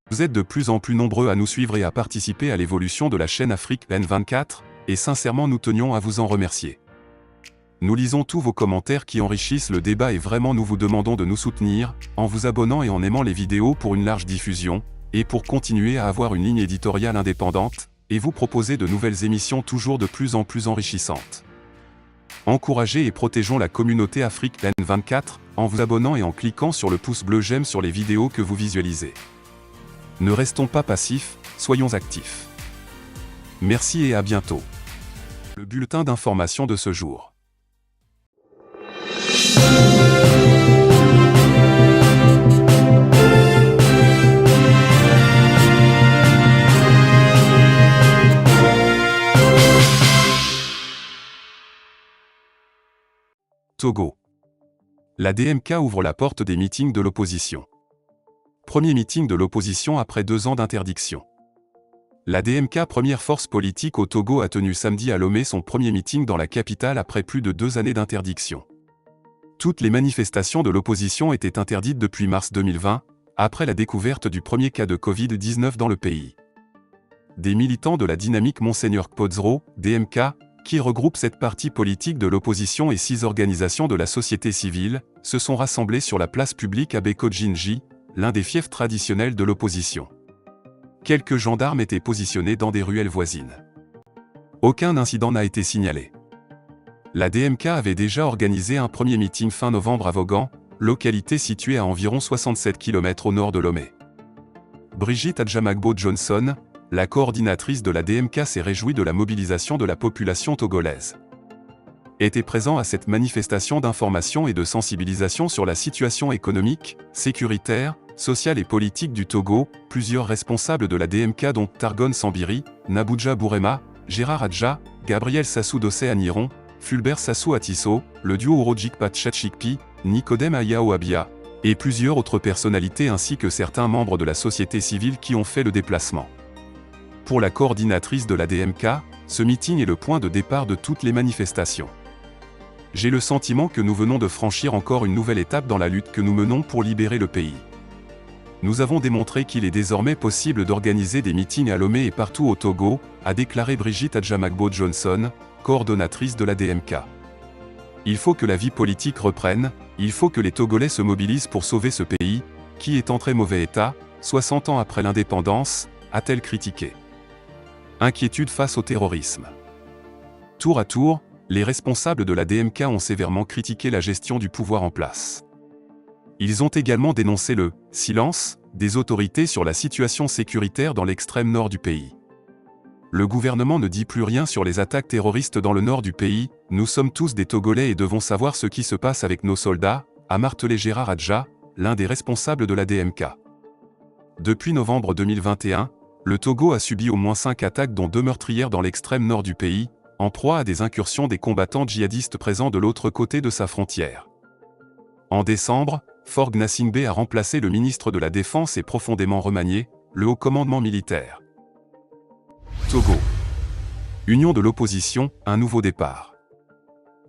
Vous êtes de plus en plus nombreux à nous suivre et à participer à l'évolution de la chaîne Afrique N24, et sincèrement nous tenions à vous en remercier. Nous lisons tous vos commentaires qui enrichissent le débat et vraiment nous vous demandons de nous soutenir, en vous abonnant et en aimant les vidéos pour une large diffusion, et pour continuer à avoir une ligne éditoriale indépendante, et vous proposer de nouvelles émissions toujours de plus en plus enrichissantes. Encouragez et protégeons la communauté Afrique N24, en vous abonnant et en cliquant sur le pouce bleu j'aime sur les vidéos que vous visualisez. Ne restons pas passifs, soyons actifs. Merci et à bientôt. Le bulletin d'information de ce jour. Togo. La DMK ouvre la porte des meetings de l'opposition. Premier meeting de l'opposition après 2 ans d'interdiction. La DMK, première force politique au Togo, a tenu samedi à Lomé son premier meeting dans la capitale après plus de 2 années d'interdiction. Toutes les manifestations de l'opposition étaient interdites depuis mars 2020, après la découverte du premier cas de Covid-19 dans le pays. Des militants de la dynamique Monseigneur Kpodzro, DMK, qui regroupe cette partie politique de l'opposition et 6 organisations de la société civile, se sont rassemblés sur la place publique à Bekodjinji, l'un des fiefs traditionnels de l'opposition. Quelques gendarmes étaient positionnés dans des ruelles voisines. Aucun incident n'a été signalé. La DMK avait déjà organisé un premier meeting fin novembre à Vogan, localité située à environ 67 km au nord de Lomé. Brigitte Adjamagbo-Johnson, la coordinatrice de la DMK, s'est réjouie de la mobilisation de la population togolaise. Était présent à cette manifestation d'information et de sensibilisation sur la situation économique, sécuritaire, sociale et politique du Togo, plusieurs responsables de la DMK dont Targon Sambiri, Nabouja Bourema, Gérard Adja, Gabriel Sassou Dossé Aniron, Fulbert Sassou Atisso, le duo Urojikpa Tchatchikpi, Nicodème Ayao Abia, et plusieurs autres personnalités ainsi que certains membres de la société civile qui ont fait le déplacement. Pour la coordinatrice de la DMK, ce meeting est le point de départ de toutes les manifestations. J'ai le sentiment que nous venons de franchir encore une nouvelle étape dans la lutte que nous menons pour libérer le pays. Nous avons démontré qu'il est désormais possible d'organiser des meetings à Lomé et partout au Togo, a déclaré Brigitte Adjamagbo-Johnson, coordonnatrice de la DMK. Il faut que la vie politique reprenne, il faut que les Togolais se mobilisent pour sauver ce pays, qui est en très mauvais état, 60 ans après l'indépendance, a-t-elle critiqué. Inquiétude face au terrorisme. Tour à tour, les responsables de la DMK ont sévèrement critiqué la gestion du pouvoir en place. Ils ont également dénoncé le « silence » des autorités sur la situation sécuritaire dans l'extrême nord du pays. Le gouvernement ne dit plus rien sur les attaques terroristes dans le nord du pays, nous sommes tous des Togolais et devons savoir ce qui se passe avec nos soldats, a martelé Gérard Adja, l'un des responsables de la DMK. Depuis novembre 2021, le Togo a subi au moins 5 attaques dont 2 meurtrières dans l'extrême nord du pays, en proie à des incursions des combattants djihadistes présents de l'autre côté de sa frontière. En décembre, Faure Gnassingbé a remplacé le ministre de la Défense et profondément remanié le haut commandement militaire. Togo. Union de l'opposition, un nouveau départ.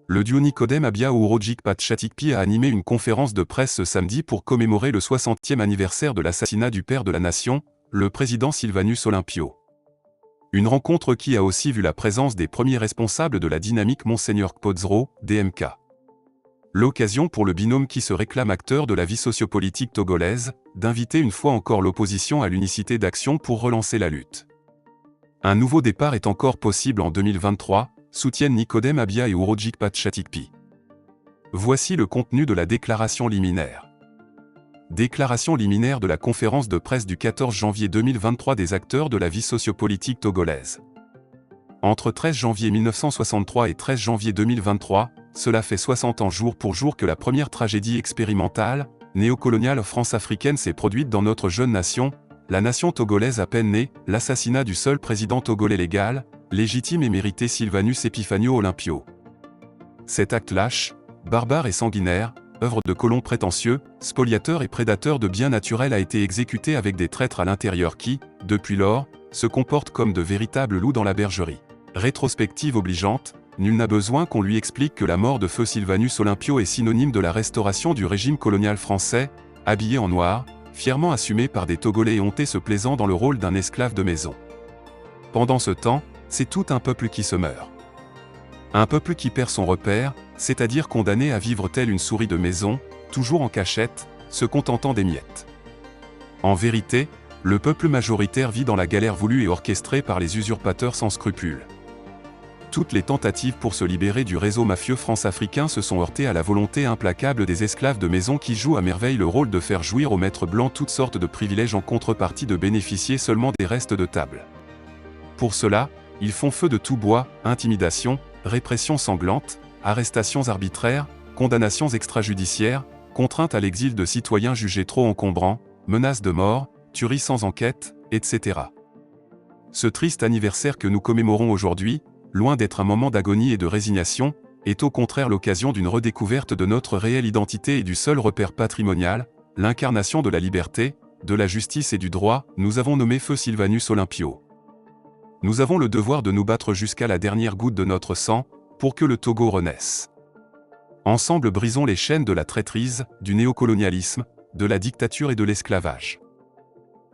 Le duo Nicodème Abia ou Urojikpa Tchatchikpi a animé une conférence de presse ce samedi pour commémorer le 60e anniversaire de l'assassinat du père de la nation, le président Sylvanus Olympio. Une rencontre qui a aussi vu la présence des premiers responsables de la dynamique Monseigneur Kpodzro, DMK. L'occasion pour le binôme qui se réclame acteur de la vie sociopolitique togolaise, d'inviter une fois encore l'opposition à l'unicité d'action pour relancer la lutte. Un nouveau départ est encore possible en 2023, soutiennent Nicodème Abia et Urojikpa Tchatchikpi. Voici le contenu de la déclaration liminaire. Déclaration liminaire de la conférence de presse du 14 janvier 2023 des acteurs de la vie sociopolitique togolaise. Entre 13 janvier 1963 et 13 janvier 2023, cela fait 60 ans jour pour jour que la première tragédie expérimentale, néocoloniale France-africaine s'est produite dans notre jeune nation, la nation togolaise à peine née, l'assassinat du seul président togolais légal, légitime et mérité Sylvanus Epifanio Olympio. Cet acte lâche, barbare et sanguinaire, œuvre de colons prétentieux, spoliateurs et prédateurs de biens naturels a été exécuté avec des traîtres à l'intérieur qui, depuis lors, se comportent comme de véritables loups dans la bergerie. Rétrospective obligeante, nul n'a besoin qu'on lui explique que la mort de feu Sylvanus Olympio est synonyme de la restauration du régime colonial français, habillé en noir, fièrement assumé par des Togolais éhontés se plaisant dans le rôle d'un esclave de maison. Pendant ce temps, c'est tout un peuple qui se meurt. Un peuple qui perd son repère, c'est-à-dire condamné à vivre tel une souris de maison, toujours en cachette, se contentant des miettes. En vérité, le peuple majoritaire vit dans la galère voulue et orchestrée par les usurpateurs sans scrupules. Toutes les tentatives pour se libérer du réseau mafieux france-africain se sont heurtées à la volonté implacable des esclaves de maison qui jouent à merveille le rôle de faire jouir aux maîtres blancs toutes sortes de privilèges en contrepartie de bénéficier seulement des restes de table. Pour cela, ils font feu de tout bois, intimidation, répression sanglante, arrestations arbitraires, condamnations extrajudiciaires, contraintes à l'exil de citoyens jugés trop encombrants, menaces de mort, tueries sans enquête, etc. Ce triste anniversaire que nous commémorons aujourd'hui, loin d'être un moment d'agonie et de résignation, est au contraire l'occasion d'une redécouverte de notre réelle identité et du seul repère patrimonial, l'incarnation de la liberté, de la justice et du droit, nous avons nommé Feu Sylvanus Olympio. Nous avons le devoir de nous battre jusqu'à la dernière goutte de notre sang, pour que le Togo renaisse. Ensemble brisons les chaînes de la traîtrise, du néocolonialisme, de la dictature et de l'esclavage.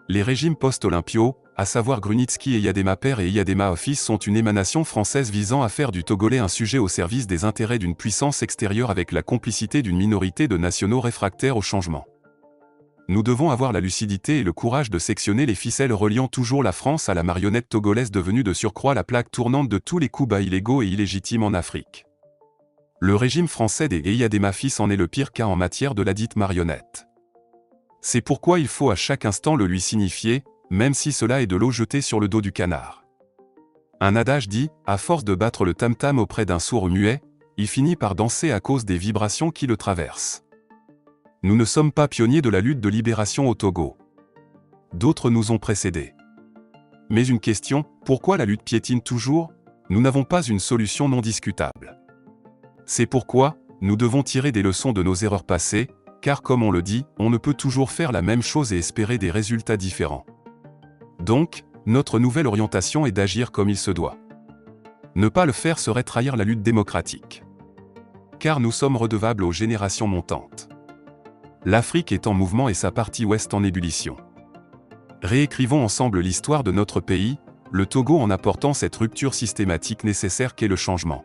Les régimes post-Olympio, à savoir Grunitzky et Yadema père et Yadema fils sont une émanation française visant à faire du Togolais un sujet au service des intérêts d'une puissance extérieure avec la complicité d'une minorité de nationaux réfractaires au changement. Nous devons avoir la lucidité et le courage de sectionner les ficelles reliant toujours la France à la marionnette togolaise devenue de surcroît la plaque tournante de tous les coups bas illégaux et illégitimes en Afrique. Le régime français des Yadema fils en est le pire cas en matière de la dite marionnette. C'est pourquoi il faut à chaque instant le lui signifier, même si cela est de l'eau jetée sur le dos du canard. Un adage dit, à force de battre le tam-tam auprès d'un sourd muet, il finit par danser à cause des vibrations qui le traversent. Nous ne sommes pas pionniers de la lutte de libération au Togo. D'autres nous ont précédés. Mais une question, pourquoi la lutte piétine toujours? Nous n'avons pas une solution non discutable. C'est pourquoi, nous devons tirer des leçons de nos erreurs passées, car comme on le dit, on ne peut toujours faire la même chose et espérer des résultats différents. Donc, notre nouvelle orientation est d'agir comme il se doit. Ne pas le faire serait trahir la lutte démocratique. Car nous sommes redevables aux générations montantes. L'Afrique est en mouvement et sa partie ouest en ébullition. Réécrivons ensemble l'histoire de notre pays, le Togo en apportant cette rupture systématique nécessaire qu'est le changement.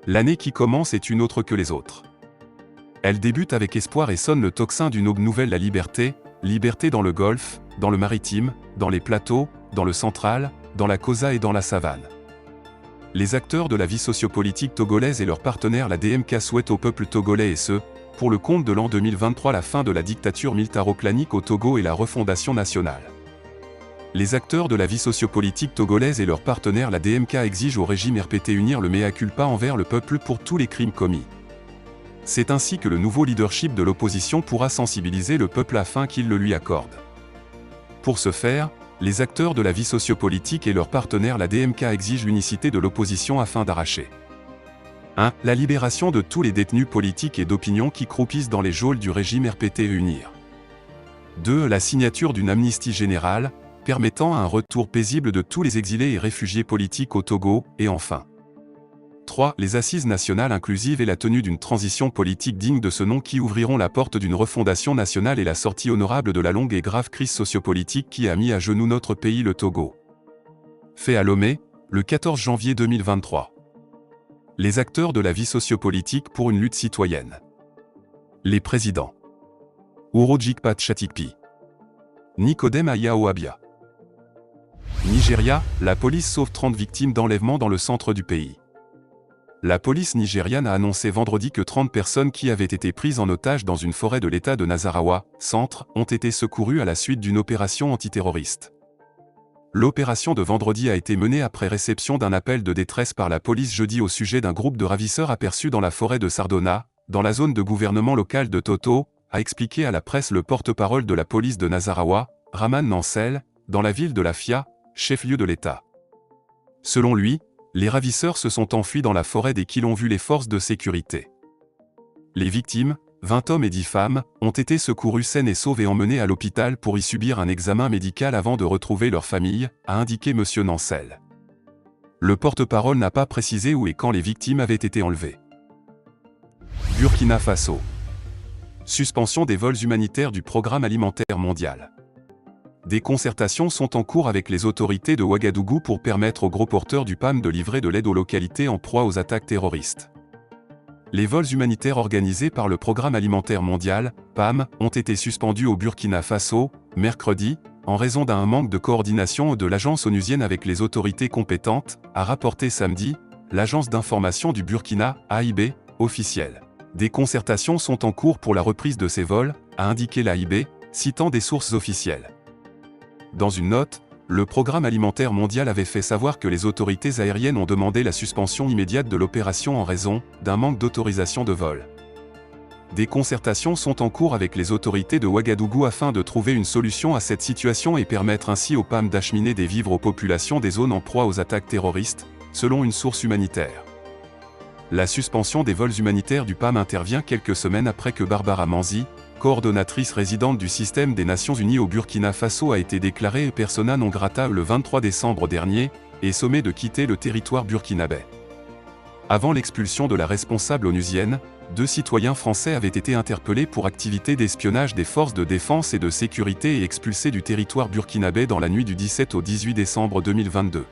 L'année qui commence est une autre que les autres. Elle débute avec espoir et sonne le tocsin d'une aube nouvelle, la liberté, liberté dans le Golfe, dans le maritime, dans les plateaux, dans le central, dans la Kosa et dans la savane. Les acteurs de la vie sociopolitique togolaise et leurs partenaires la DMK souhaitent au peuple togolais et ce, pour le compte de l'an 2023 la fin de la dictature militaro-clanique au Togo et la refondation nationale. Les acteurs de la vie sociopolitique togolaise et leurs partenaires la DMK exigent au régime RPT unir le mea culpa envers le peuple pour tous les crimes commis. C'est ainsi que le nouveau leadership de l'opposition pourra sensibiliser le peuple afin qu'il le lui accorde. Pour ce faire, les acteurs de la vie sociopolitique et leurs partenaires la DMK exigent l'unicité de l'opposition afin d'arracher 1. La libération de tous les détenus politiques et d'opinion qui croupissent dans les geôles du régime RPT unir. 2. La signature d'une amnistie générale, permettant un retour paisible de tous les exilés et réfugiés politiques au Togo, et enfin 3. Les assises nationales inclusives et la tenue d'une transition politique digne de ce nom qui ouvriront la porte d'une refondation nationale et la sortie honorable de la longue et grave crise sociopolitique qui a mis à genoux notre pays le Togo. Fait à Lomé, le 14 janvier 2023. Les acteurs de la vie sociopolitique pour une lutte citoyenne. Les présidents. Urojikpa Tchatikpi. Nicodème Ayao Abia. Nigeria, la police sauve 30 victimes d'enlèvement dans le centre du pays. La police nigériane a annoncé vendredi que 30 personnes qui avaient été prises en otage dans une forêt de l'État de Nasarawa, centre, ont été secourues à la suite d'une opération antiterroriste. L'opération de vendredi a été menée après réception d'un appel de détresse par la police jeudi au sujet d'un groupe de ravisseurs aperçus dans la forêt de Sardona, dans la zone de gouvernement local de Toto, a expliqué à la presse le porte-parole de la police de Nasarawa, Raman Nansel, dans la ville de Lafia, chef-lieu de l'État. Selon lui, les ravisseurs se sont enfuis dans la forêt dès qu'ils ont vu les forces de sécurité. Les victimes, 20 hommes et 10 femmes, ont été secourus saines et sauves et emmenés à l'hôpital pour y subir un examen médical avant de retrouver leur famille, a indiqué M. Nansel. Le porte-parole n'a pas précisé où et quand les victimes avaient été enlevées. Burkina Faso. Suspension des vols humanitaires du Programme alimentaire mondial. Des concertations sont en cours avec les autorités de Ouagadougou pour permettre aux gros porteurs du PAM de livrer de l'aide aux localités en proie aux attaques terroristes. Les vols humanitaires organisés par le Programme alimentaire mondial, PAM, ont été suspendus au Burkina Faso, mercredi, en raison d'un manque de coordination de l'agence onusienne avec les autorités compétentes, a rapporté samedi l'agence d'information du Burkina, AIB, officielle. Des concertations sont en cours pour la reprise de ces vols, a indiqué l'AIB, citant des sources officielles. Dans une note, le Programme alimentaire mondial avait fait savoir que les autorités aériennes ont demandé la suspension immédiate de l'opération en raison d'un manque d'autorisation de vol. Des concertations sont en cours avec les autorités de Ouagadougou afin de trouver une solution à cette situation et permettre ainsi au PAM d'acheminer des vivres aux populations des zones en proie aux attaques terroristes, selon une source humanitaire. La suspension des vols humanitaires du PAM intervient quelques semaines après que Barbara Manzi, coordonnatrice résidente du système des Nations Unies au Burkina Faso, a été déclarée persona non grata le 23 décembre dernier et sommée de quitter le territoire burkinabé. Avant l'expulsion de la responsable onusienne, 2 citoyens français avaient été interpellés pour activité d'espionnage des forces de défense et de sécurité et expulsés du territoire burkinabé dans la nuit du 17 au 18 décembre 2022.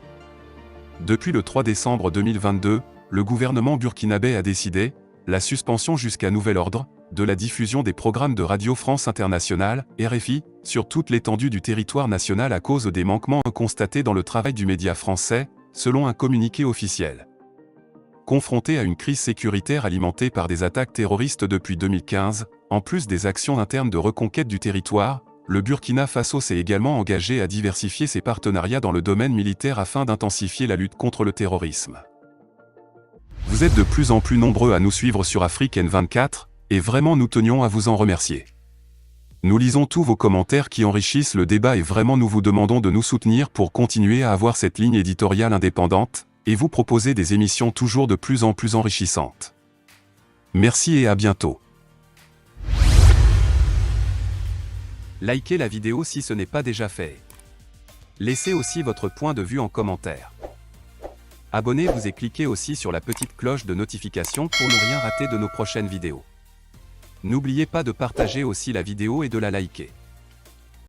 Depuis le 3 décembre 2022, le gouvernement burkinabé a décidé, la suspension jusqu'à nouvel ordre, de la diffusion des programmes de Radio France Internationale, RFI, sur toute l'étendue du territoire national à cause des manquements constatés dans le travail du média français, selon un communiqué officiel. Confronté à une crise sécuritaire alimentée par des attaques terroristes depuis 2015, en plus des actions internes de reconquête du territoire, le Burkina Faso s'est également engagé à diversifier ses partenariats dans le domaine militaire afin d'intensifier la lutte contre le terrorisme. Vous êtes de plus en plus nombreux à nous suivre sur Afrique N24, et vraiment nous tenions à vous en remercier. Nous lisons tous vos commentaires qui enrichissent le débat et vraiment nous vous demandons de nous soutenir pour continuer à avoir cette ligne éditoriale indépendante, et vous proposer des émissions toujours de plus en plus enrichissantes. Merci et à bientôt. Likez la vidéo si ce n'est pas déjà fait. Laissez aussi votre point de vue en commentaire. Abonnez-vous et cliquez aussi sur la petite cloche de notification pour ne rien rater de nos prochaines vidéos. N'oubliez pas de partager aussi la vidéo et de la liker.